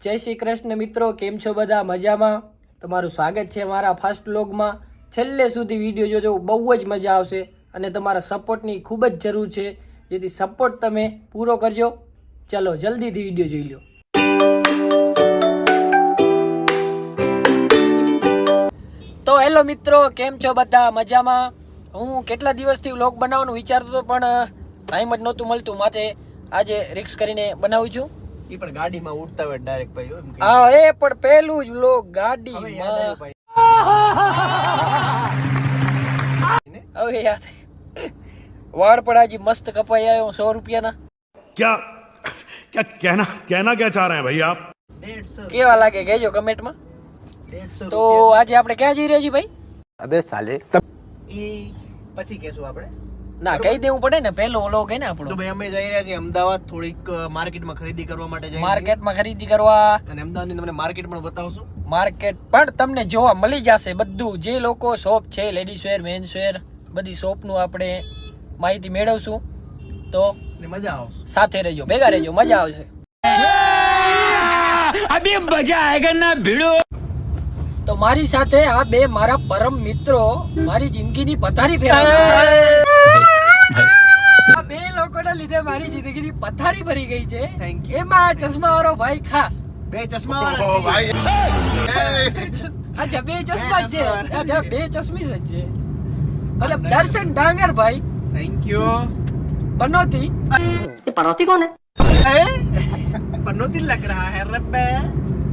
જય શ્રી કૃષ્ણ મિત્રો, કેમ છો બધા? મજામાં? તમારું સ્વાગત છે મારા ફર્સ્ટ વ્લોગમાં. છેલ્લે સુધી વિડીયો જોજો, બહુ જ મજા આવશે અને તમારા સપોર્ટની ખૂબ જ જરૂર છે, જેથી સપોર્ટ તમે પૂરો કરજો. ચલો જલ્દીથી વિડીયો જોઈ લો. તો હેલો મિત્રો, કેમ છો બધા? મજામાં? હું કેટલા દિવસથી વ્લોગ બનાવવાનું વિચારતો હતો, પણ ટાઈમ જ નહોતું મળતું, માટે આજે રિક્સ કરીને બનાવું છું. ઈ પણ ગાડીમાં ઉડતા હોય ડાયરેક્ટ ભાઈ એમ કે હા, એ પણ પહેલું જ વ્લોગ ગાડીમાં. હવે યાદ વાળ પણ આજે મસ્ત કપાઈ આવ્યો 100 રૂપિયાના. क्या क्या कहना क्या चाह रहे हैं भाई आप? 150 કેવા લાગે કહેજો કમેન્ટમાં. 150 તો આજે આપણે ક્યાં જઈ રહ્યા છીએ ભાઈ? अबे साले ઈ પછી કેશું આપણે. ના, કહી દેવું પડે ને, પહેલો વ્લોગ હે ને તો આપણો. ભાઈ અમે જઈ રહ્યા છીએ અમદાવાદ, થોડીક માર્કેટમાં ખરીદી કરવા માટે જઈએ છીએ. માર્કેટમાં ખરીદી કરવા. અને અમદાવાદની તમને માર્કેટ પણ બતાવશું. માર્કેટ પણ તમને જોવા મળી જશે બધું, જે લોકો શોપ છે, લેડીઝ વેર, મેન્સ વેર, બધી શોપનું આપણે માહિતી મેળવશું. તો ને મજા આવશે. સાથે રહેજો, ભેગા રહેજો, મજા આવશે. अभी मजा आएगा ना भिड़ो. તો મારી સાથે આ બે મારા પરમ મિત્રો મારી જિંદગીની પથારી ફેરવતા. આ બે લોકોના લીધે મારી જિંદગીની પથારી ભરી ગઈ છે. Thank એમાં ચશ્મા વાળો ભાઈ ખાસ. બે ચશ્મા વાળા છે ભાઈ. અચ્છા, બે ચશ્મા જ છે. અચ્છા, બે ચશ્મીસ જ છે. મતલબ દર્શન ડાંગર ભાઈ થેન્ક યુ. પનોતી. पनौती कौन है? પનોતી લગ રહા હે રબ્બે.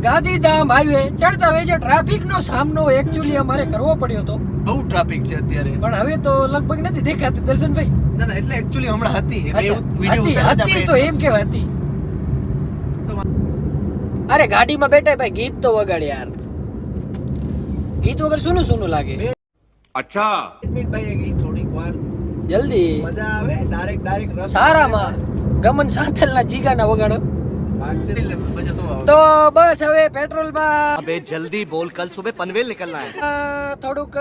ગાંધીધામ હાઈવે ચડતા વેજે ટ્રાફિકનો સામનો એકચ્યુઅલી અમારે કરવો પડ્યો હતો, બહુ ટ્રાફિક છે અત્યારે. પણ હવે તો લગભગ નથી દેખાતી દર્શનભાઈ. ના ના, એટલે એક્ચ્યુઅલી હમણાં હતી. એટલે અચ્છા, એવું વિડિયો હતી ઉતાર્યા હતી હતા તો એમ કેવા હતી. અરે ગાડીમાં બેઠા ભાઈ, ગીત તો વગાડ યાર. ગીત વગર સુનું સુનું લાગે. अच्छा મિનિટ ભાઈ ગઈ થોડીક વાર જલ્દી મજા આવે. ડાયરેક્ટ રસ સારામાં ગમન સાંથલના જીગાના વગાડો. બજતો આવે. તો બસ હવે પેટ્રોલમાં अबे जल्दी बोल, कल सुबह पनवेल निकलना है. થોડુંક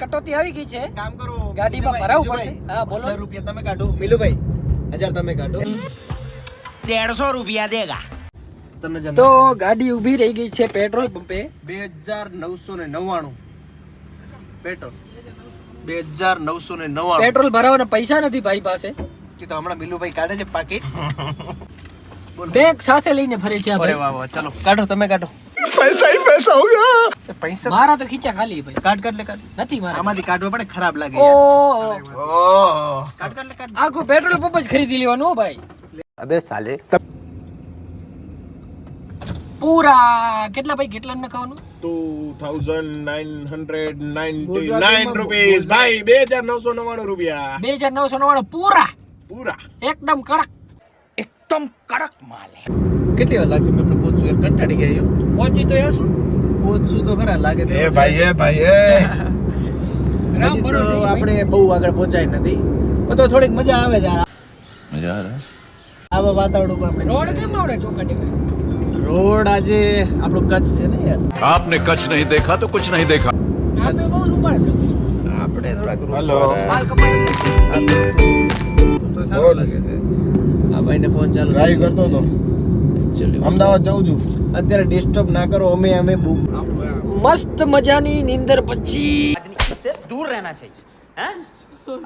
કટોતી આવી ગઈ છે. કામ કરો, ગાડીમાં મિલુભાઈ, ભરાવવું મિલુભાઈ, પડશે. હા, બોલો. 1000 રૂપિયા તમે કાઢો. મિલુભાઈ 1000 તમે કાઢો. 150 रुपया देगा. તમને જન તો ગાડી ઊભી રહી ગઈ છે પેટ્રોલ પંપે. 2999 પેટ્રોલ. 2999 પેટ્રોલ ભરાવાના પૈસા નથી ભાઈ પાસે. કે તો હમણાં મિલુભાઈ કાઢે છે પાકીટ. બેગ સાથે લઈને ફરે છે આ અરે ભાઈ. વાહ વાહ, ચલો કાઢો, તમે કાઢો. पैसा ही पैसा होगा. પૈસા મારા તો ખીચા ખાલી ભાઈ, કાઢ લે કાઢ. નથી મારા. આમાંથી કાઢવા પડે, ખરાબ લાગે ઓ યાર. ઓહો, કાઢ લે કાઢ. આખું પેટ્રોલ પંપ જ ખરીદી લેવાનું હો ભાઈ. अबे साले પૂરા કેટલા ભાઈ, કેટલા નખાવાનું? 2999 rupees भाई. 2999 रुपया 2999 પૂરા, पूरा. એકદમ કડક. एकदम कड़क माल है. કેટલી વાર લાગશે આપણે પહોંચશું યાર? કંટાળી ગયા યો. પહોંચી તો યાર શું પહોંચશું તો ખરા લાગે તો. ए भाई ए भाई ए રામ હજી તો ભરોસે ભાઈ. આપણે બહુ આગળ પહોંચાય નથી, પણ તો થોડીક મજા આવે છે મજા આવે આવા વાતાવરણ ઉપર આપણે. રોડ કેમ આવડે ચોખાટી ભાઈ? રોડ આજે આપણો કચ્છ છે ને યાર. आपने कच्छ नहीं देखा तो कुछ नहीं देखा. આપણે બહુ રૂપાળ જ નથી. આપણે થોડાક Hello. બાલ કપાય. તો સારું લાગે છે. આ ભાઈને ફોન ચાલુ ટ્રાય કરતો તો Actually, અમદાવાદ જઉં છું. અત્યારે ડિસ્ટર્બ ના કરો. અમે બુક મસ્ત મજાની નીંદર પછી से दूर रहना चाहिए. हैं?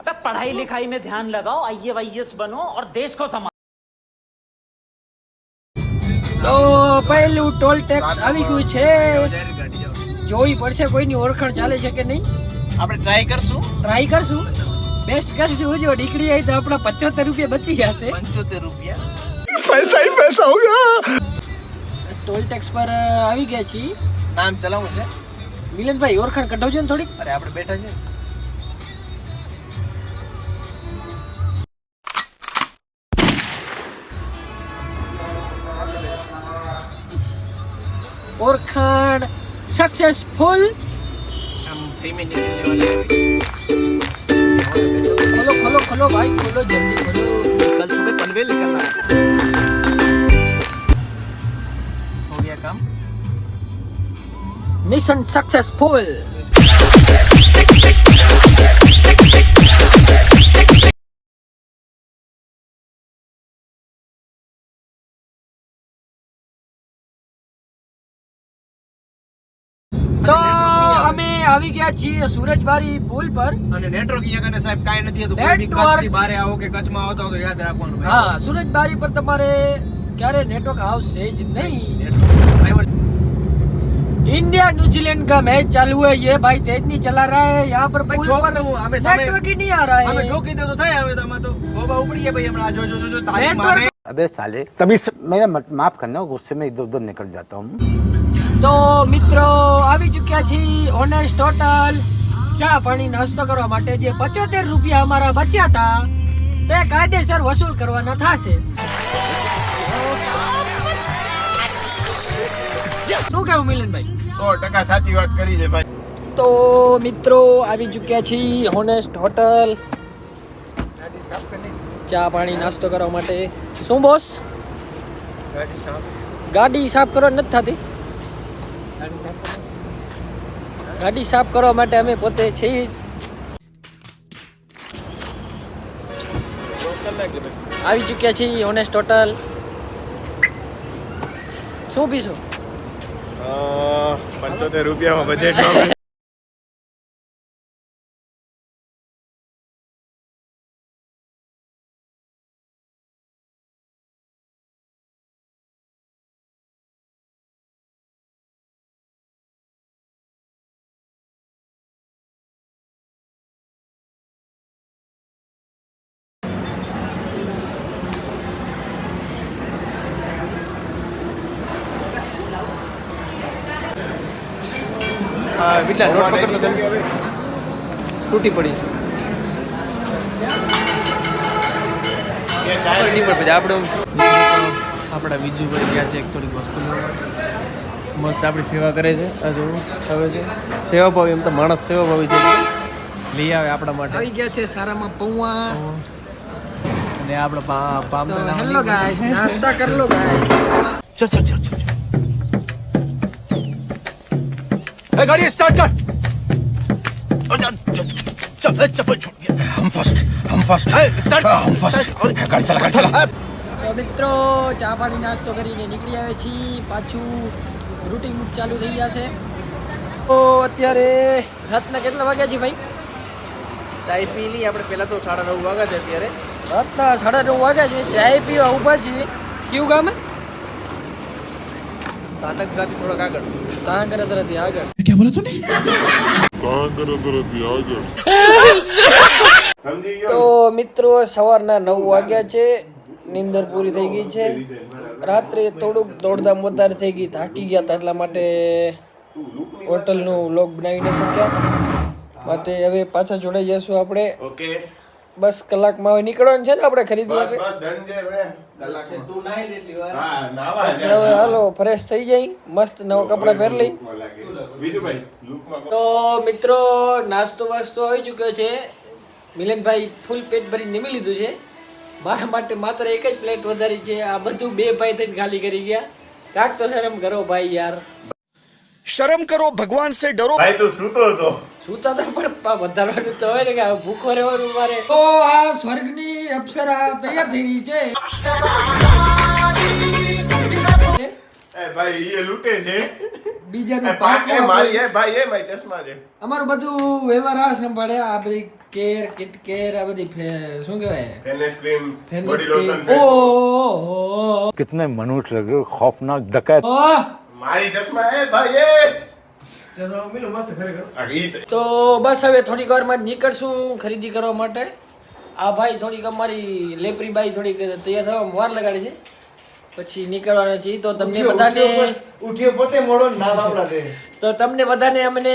अबे पढ़ाई लिखाई में ध्यान लगाओ, IAS बनो और देश को संभालो. તો પહેલું ટોલ ટેક્સ આવી ગયું છે. જોવી પડશે કોઈની ઓળખાણ ચાલે છે કે નહીં. આપણે ટ્રાય કરશું. ટ્રાય કરશું, બેસ્ટ કરશું. જો નીકળી આવી તો આપણા 75 રૂપિયા બચી જશે. 75 રૂપિયા. पैसा ही पैसा होगा. ટોલ ટેક્સ પર આવી ગયા છીએ. નામ ચલાવવું છે. મિલનભાઈ ઓળખાણ કઢાવજો ને થોડીક. અરે આપણે બેઠા છે. ઓળખાણ સક્સેસફુલ. આમ ફેમિલી લેવલે ખોલો ખોલો ખોલો ભાઈ, ખોલો જલ્દી ખોલો. कल सुबह पनवेल निकलना है. હો ગયા કામ. Mission successful. આવી ગયા છીએ સુરજબારી પુલ પર અને નેટવર્ક અહીંયા કને સાહેબ કાંઈ નથી હતું. કોઈ બી Network. કચ્છથી બહાર આવો કે કચ્છમાં આવતા હો તો યાદ રાખવાનું ભાઈ. હા સુરજબારી પર તમારે ક્યારે નેટવર્ક આવશે જ नहीं ડ્રાઈવર इंडिया न्यूजीलैंड का मैच चालू है ये भाई तेज नहीं चला रहा है यहाँ पर भाई पुल ठोक पर दूं, हमें समय- नेटवर्क ही नहीं आ रहा અમે है ઠોકી દે તો થાય હવે તમે તો ગોબા ઉપડી ગયા ભાઈ હમણાં જો તારીખ Network. મારે अबे साले तभी मेरा माफ करना गुस्से में इधर उधर निकल जाता हूँ તો મિત્રો આવી ચૂક્યા છીએ ઓનેસ્ટ હોટલ ચા પાણી નાસ્તો કરવા માટે જે 75 રૂપિયા અમારા બચ્યા હતા તે કાયદેસર વસૂલ કરવાના થશે શું કહેવું મિલનભાઈ 100% સાચી વાત કરી છે ભાઈ. તો મિત્રો આવી ચૂક્યા છીએ હોનેસ્ટ હોટલ ચા પાણી નાસ્તો કરવા માટે શું બોસ ગાડી સાફ કરવા નથી થતી ગાડી સાફ કરવા માટે અમે પોતે છીએ જ. આવી ચૂક્યા છીએ હોનેસ્ટ હોટલ શું પીશો 75 રૂપિયામાં બજેટ બિલ્લા નોટ પકડતો તમે તૂટી પડી આપણા બીજુભાઈ ગયા છે એક થોડીક વસ્તુ મસ્ત આપણી સેવા કરે છે આ જોવું હવે છે સેવાભાવી એમ તો માણસ સેવાભાવી છે લઈ આવે આપણા માટે આવી ગયા છે સારામાં પૌવા અને આપણે પામ તો હેલો ગાઈસ નાસ્તા કર લો ગાઈસ चल चल चल चल गाड़ी स्टार्ट कर चल चप्पल छूट गया हम फर्स्ट स्टार्ट हम फर्स्ट गाड़ी चला તો મિત્રો ચા પાણી નાસ્તો કરીને નીકળી આવે છીએ પાછું રૂટિન ચાલુ થઈ ગયા છે તો અત્યારે રાતના કેટલા વાગ્યા છે ભાઈ ચાય પી લઈ આપણે પહેલા તો 9:30 વાગ્યા છે અત્યારે રાતના 9:30 વાગ્યા છે ચાય પીવા ઊભા છીએ કયું ગામ હે કાનકરાથી થોડોક આગળ કાંકરા તરફથી આગળ તો મિત્રો સવારના 9 વાગ્યા છે નીંદર પૂરી થઈ ગઈ છે રાત્રે થોડુંક દોડધામ વધારે થઈ ગઈ થાકી ગયા હતા એટલા માટે હોટલનું વ્લોગ બનાવી ન શક્યા માટે હવે પાછા જોડાઈ જશું આપણે ઓકે બસ કલાકમાં હવે નીકળવાનું છે ને આપણે ખરીદવા છે ડન છે કલાક છે તું નાઈ લેટલી વાર હા બસ હવે હાલો ફ્રેશ થઈ જાય મસ્ત નવા કપડાં પહેરી લઈ તો મિત્રો નાસ્તો વાસ્તો આવી ચૂક્યો છે મિલનભાઈ ફૂલ પેટ ભરી નિમી લીધું છે મારા માટે માત્ર એક જ પ્લેટ વધારી છે આ બધું બે ભાઈ થઈને ખાલી કરી ગયા કાક તો શરમ કરો ભાઈ યાર शर्म करो भगवान से डरो ભાઈ તું સૂતો હતો સુતા તો પણ વધારવાનું તો હોય ને કે ભૂખો રહેવાનું મારે તો આ સ્વર્ગની અપ્સરા તૈયાર થઈ ગઈ છે એ ભાઈ એ લૂટે છે બીજાનું પાકે મારી એ ભાઈ એ મારી ચશ્મા છે અમારું બધું વ્યવહાર આ સંભાળે આ બધી કેર કિટ કેર આ બધી શું કહેવાય fairness cream fairness body cream. Lotion oh कितने मनुष्य लग रहे हो खौफनाक डकैत ઓહ મારી ચશ્મા એ ભાઈ એ ચલો મિલો મસ્ત ખરેખર આ ઈ તો બસ હવે થોડીક વારમાં જ નીકળશું ખરીદી કરવા માટે આ ભાઈ થોડીક અમારી લેપરી બાઈ થોડીક તૈયાર થવામાં વાર લગાડે છે પછી નીકળવાના છીએ તો તમને બધાને ઉઠ્યો પોતે મોડો નામ આપડા દે તો તમને બધાને અમને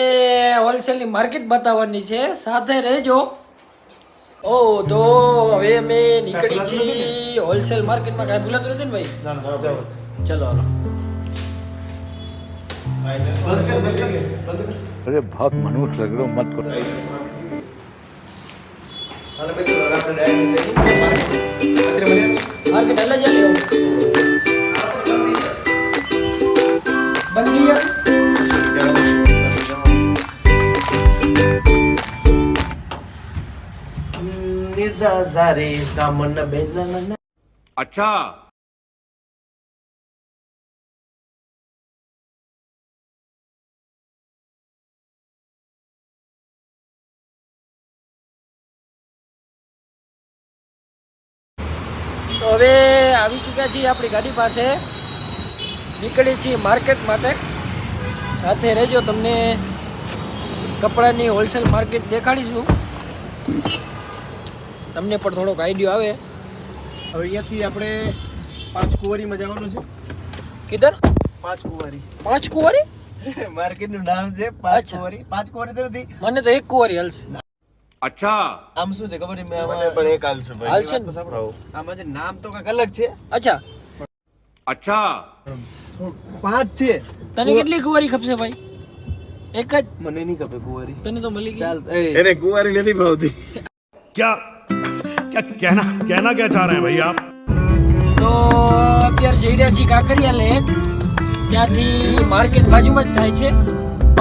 હોલસેલની માર્કેટ બતાવવાની છે સાથે રહેજો ઓ તો હવે અમે નીકળી છીએ હોલસેલ માર્કેટમાં કાંઈ ભૂલાતું નથી ને ભાઈ ચલો હાલો अरे बहुत मनुष्य लग रहे हो मत करो मार्केट अलग जा लियो बंदी है अच्छा આવી ચૂક્યા છીએ આપણી ગાડી પાસે, નીકળી છીએ માર્કેટ માટે. સાથે રહેજો, તમને કપડાની હોલસેલ માર્કેટ દેખાડીશું, તમને પણ થોડોક આઈડિયો આવે. હવે અહીંયાથી આપણે 5 કુંવરીમાં જવાનું છે. કિધર? 5 કુંવરી. 5 કુંવરી માર્કેટનું નામ છે 5 કુંવરી. 5 કુંવરી તો નથી, મને તો 1 કુંવરી હાલશે. अच्छा આમ શું છે ખબર છે? મને પણ એક હાલશે ભાઈ. હાલશે ને? વાત તો સાંભળો. આમાં જે નામ તો કંઈક અલગ છે. અચ્છા, अच्छा 5 છે. તને કેટલી કુંવરી ખપશે ભાઈ? એક જ? મને નહીં ખબર કુંવરી. તને તો મળી ગઈ. ચાલ એને કુંવરી નથી ભાવતી. क्या क्या कहना क्या चाह रहे हैं भाई आप? તો અત્યારે જઈ રહ્યા છીએ કાંકરિયા લેક. ત્યાંથી માર્કેટ બાજુમાં જ થાય છે.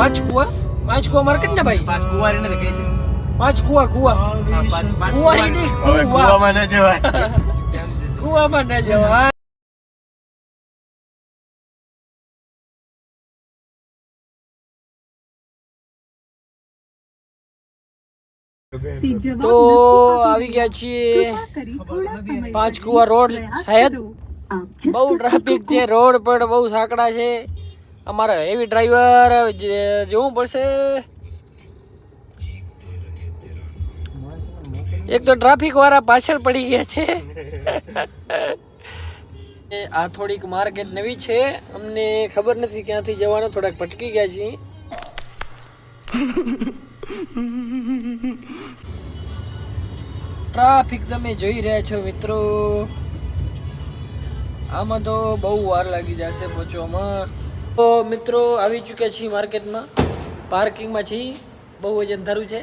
5 કુવા માર્કેટ ને ભાઈ? 5 કુંવરી નથી કહી છે. 5 કુવા કુંવરી નહીં, કુવા. કુવામાં ન જવાય. કુવામાં ન જવાય. તો આવી ગયા છીએ 5 કુવા રોડ. શાયદ બહુ ટ્રાફિક છે, રોડ પણ બહુ સાંકડા છે. અમારે હેવી ડ્રાઈવર જોવું પડશે. એક તો ટ્રાફિક વાળા પાછળ પડી ગયા છે. આ થોડીક માર્કેટ નવી છે, અમને ખબર નથી ક્યાંથી જવાનું, થોડાક ભટકી ગયા છીએ. ટ્રાફિક તમે જોઈ રહ્યા છો મિત્રો. આમાં તો બહુ વાર લાગી જશે પહોંચવામાં. તો મિત્રો આવી ચૂક્યા છીએ માર્કેટમાં, પાર્કિંગમાં છીએ. બહુ જ અંધારું છે.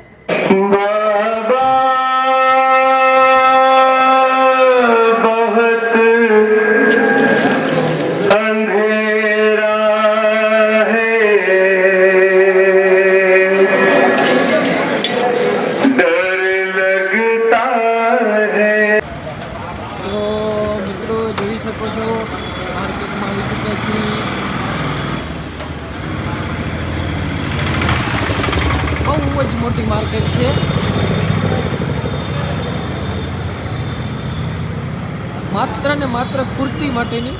બહુ જ મોટી માર્કેટ છે. માત્ર ને માત્ર કુર્તી માટેની.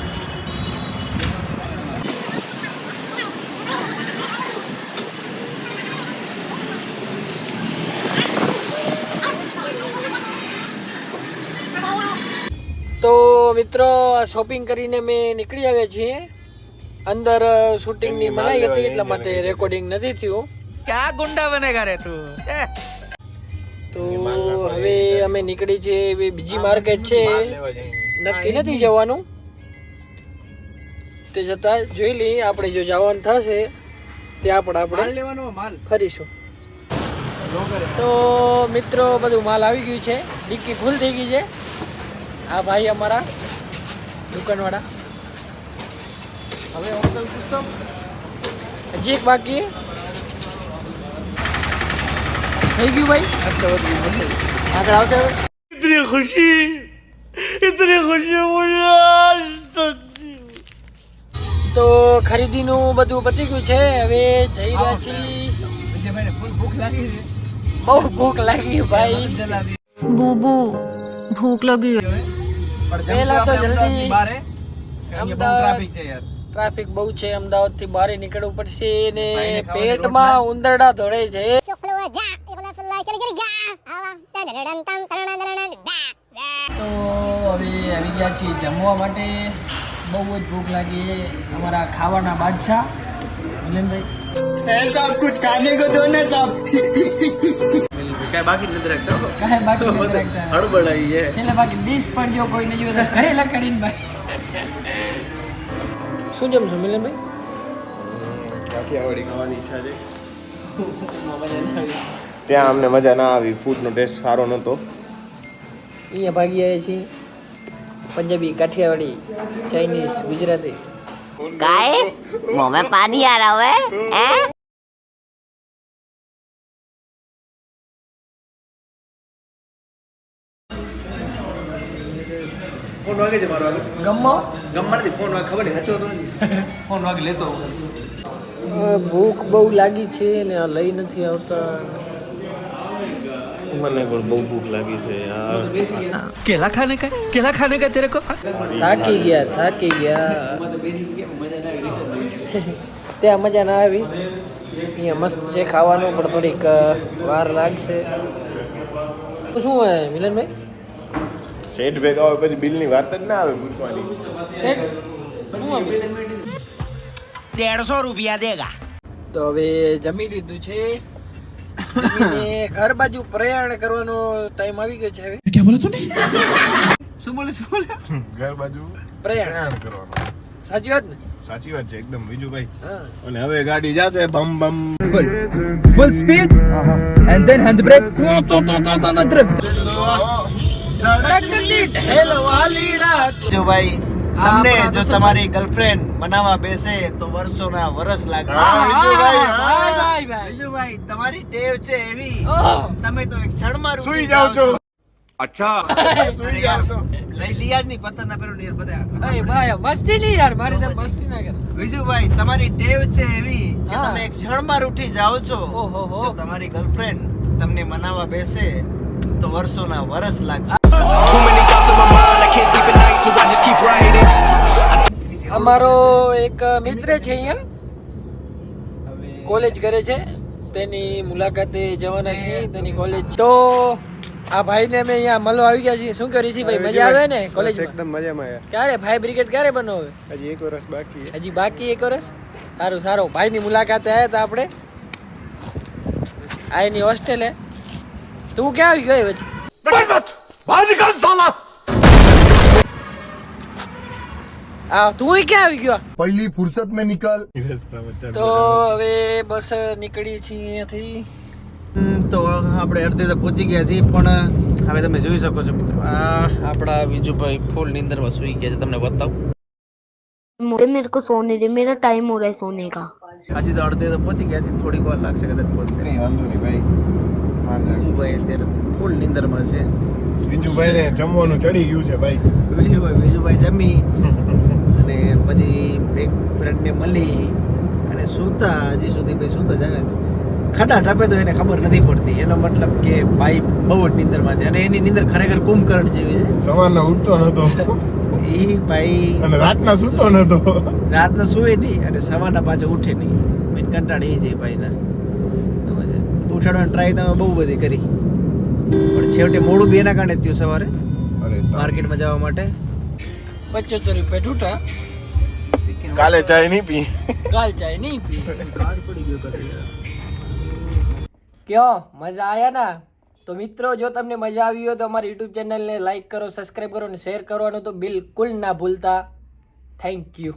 તો મિત્રો શોપિંગ કરીને મેં નીકળી આવ્યા છીએ. અંદર શૂટિંગની મનાઈ હતી એટલા માટે રેકોર્ડિંગ નથી થયું. ક્યાં ગુંડા બનેગા રે તું? તો હવે અમે નીકળી છે બીજી માર્કેટ છે, નક્કી નથી જવાનું. તે છતાં જોઈ લઈએ, આપણે જો જવાનું થશે ત્યાં પણ આપણે લેવાનો માલ ફરીશું. તો મિત્રો બધું માલ આવી ગયું છે, ડિક્કી ફૂલ થઈ ગઈ છે. આ ભાઈ અમારા દુકાનવાળા. હવે હોટલ સિસ્ટમ હજી એક બાકી થઈ ગયું ભાઈ. આગળ આવશે. इतनी खुशी मुझे आज तक। તો ખરીદીનું બધું પતી ગયું છે. હવે જઈ રહ્યા છીએ. વિજયભાઈને ફૂલ ભૂખ લાગી છે. બહુ ભૂખ લાગી ભાઈ. બુબુ ભૂખ લાગી. પહેલા તો જલ્દી બારે ટ્રાફિક છે યાર. ટ્રાફિક બહુ છે. અમદાવાદ થી બહાર નીકળવું પડશે ને પેટમાં ઉંદરડા દોડે છે. તો હવે આવી ગયા છીએ જમવા માટે. બહુ જ ભૂખ લાગી. અમારા ખાવાના બાદશાહ મિલનભાઈ. કઈ બાકી નથી રાખતા. કાંઈ બાકી નથી રાખતા. હળબળ આવી છે. છેલ્લે બાકી ડીશ પણ જો કોઈ નહીં જોવે તો ઘરે લગાડીને ભાઈ. શું જમશો મિલનભાઈ? કાઠિયાવાડી ખાવાની ઈચ્છા છે. ત્યાં અમને મજા ના આવી, ફૂડનો ટેસ્ટ સારો નહોતો. અહીંયા ભાગી આવ્યા છીએ. પંજાબી, કાઠિયાવાડી, ચાઇનીઝ, ગુજરાતી. काय मुंह में पानी आ रहा है हैं? ફોન વાગે છે મારો આગળ. ગમો ગમવા નથી, ફોન વાગે ખબર નહીં, હચો તો નથી. ફોન વાગે લેતો. ભૂખ બહુ લાગી છે ને આ લઈ નથી આવતા. મને પણ બહુ ભૂખ લાગી છે યાર केला खाने का तेरे को થાકી ગયા ત્યાં મજા ના આવી. અહીંયા મસ્ત છે ખાવાનું, પણ થોડીક વાર લાગશે. શું હોય મિલનભાઈ? શેઠ ભેગા હોય પછી બિલની વાત જ ના આવે પૂછવાની. શેઠ શું આવે? 150 रुपया देगा તો હવે જમી લીધું છે. જમીને ઘર બાજુ પ્રયાણ કરવાનો ટાઈમ આવી ગયો છે હવે. શું બોલે ઘર બાજુ પ્રયાણ કરવાનું. સાચી વાત ને? સાચી વાત છે એકદમ વિજુભાઈ. હા. અને હવે ગાડી જાશે બમ બમ. Full speed and then hand brake drift. Hello વાલીડા. જો ભાઈ તમને જો તમારી ગર્લફ્રેન્ડ બનાવવા બેસે તો વર્ષોના વર્ષ લાગશે. વિજુભાઈ તમારી ટેવ છે એવી, તમે તો એક ક્ષણમાં સુઈ જાવ છો. અચ્છા અરે યાર, લિયાઝ ની પતંગ ના પેલું નિયર બધા. અરે ભાઈ મસ્તી નહીં યાર, મારી તો મસ્તી ના કર. વિજુભાઈ તમારી ટેવ છે એવી કે તમે એક ક્ષણમાં ઉઠી જાઓ છો. ઓહોહો. જો તમારી ગર્લફ્રેન્ડ તમને મનાવવા બેસે તો વર્ષોના વર્ષ લાગશે. અમારો એક મિત્ર છે અહીંયા, કોલેજ કરે છે, તેની મુલાકાતે જવાના છીએ, તેની કોલેજ. તો આ ભાઈને અમે અહીંયા મળવા આવી ગયા છીએ. શું કરી છે ભાઈ, મજા આવે ને કોલેજમાં? એકદમ મજામાં યાર. ક્યારે ફાયર બ્રિગેડ ક્યારે બનો? હવે હજી 1 વર્ષ બાકી છે. હજી બાકી 1 વર્ષ. સારું સારું. ભાઈની મુલાકાતે આવ્યા હતા આપણે આ એની હોસ્ટેલે. તું ક્યાં આવી ગઈ વચ્ચે? બહાર નીકળ સાલા. આ તું ક્યાં આવી ગયો? पहली फुर्सत में निकल તો હવે બસ નીકળી છીએ અહીંયાથી. તો આપણે અડધે તો પહોંચી ગયા છીએ, પણ હવે તમે જોઈ શકો છો મિત્રો, આ આપણા વિજુભાઈ ફૂલ નીંદરમાં સૂઈ ગયા છે. તમને બતાવું, मुझे मेरे को सोने दे, मेरा टाइम हो रहा है सोने का. હજી તો અડધે તો પહોંચી ગયા છે, થોડીક વાર લાગશે કદાચ પહોંચતે. કઈ વાંધો નહીં ભાઈ. વિજુભાઈ અત્યારે ફૂલ નીંદરમાં છે. વિજુભાઈ ને જમવાનું ચડી ગયું છે ભાઈ. વિજુભાઈ જમી અને પછી એક ફ્રેન્ડને મળી અને સૂતા, હજી સુધી ભાઈ સૂતા જ આવે છે. ખડા ટાપે તો એને ખબર નથી પડતી, એનો મતલબ કે ભાઈ બહુ જ નીંદરમાં છે અને એની નીંદર ખરેખર કુંભકર્ણ જેવી છે. સવારના ઉઠતો નતો એ ભાઈ અને રાતના સૂતો નતો. રાતના સુવે નહીં અને સવારના પાછો ઉઠે નહીં. મેં કંટાળી એ છે ભાઈના. સમજે, ઉઠાડવાની ટ્રાય તમે બહુ બધી કરી, પણ છેવટે મોડું બી એના કારણે થયું સવારે અરે માર્કેટમાં જવા માટે. 75 રૂપિયા ઠૂઠા. કાલે ચાય નહીં પી. કાલ ચાય નહીં પી. ક્યો મજા આયા ના? તો મિત્રો જો તમને મજા આવી હોય તો અમારી યુટ્યુબ ચેનલને લાઈક કરો, સબસ્ક્રાઈબ કરો અને શેર કરવાનું તો બિલકુલ ના ભૂલતા. Thank you.